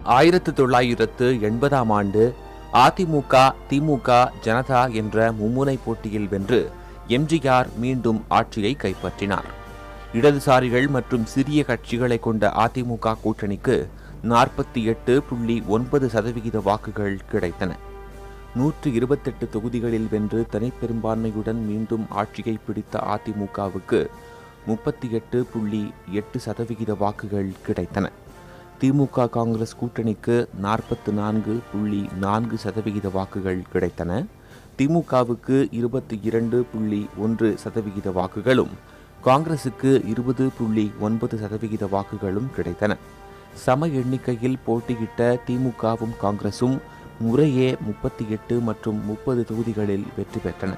1980ஆம் ஆண்டு அதிமுக, திமுக, ஜனதா என்ற மும்முனை போட்டியில் வென்று எம்ஜிஆர் மீண்டும் ஆட்சியை கைப்பற்றினார். இடதுசாரிகள் மற்றும் சிறிய கட்சிகளை கொண்ட அதிமுக கூட்டணிக்கு 48.9% வாக்குகள் கிடைத்தன. 128 தொகுதிகளில் வென்று தனிப்பெரும்பான்மையுடன் மீண்டும் ஆட்சியை பிடித்த அதிமுகவுக்கு 38.8% வாக்குகள் கிடைத்தன. திமுக காங்கிரஸ் கூட்டணிக்கு 44.4% வாக்குகள் கிடைத்தன. திமுகவுக்கு 22.1% வாக்குகளும், காங்கிரசுக்கு 20.9% வாக்குகளும் கிடைத்தன. சம எண்ணிக்கையில் போட்டியிட்ட திமுகவும் காங்கிரசும் முறையே 38 மற்றும் 30 தொகுதிகளில் வெற்றி பெற்றன.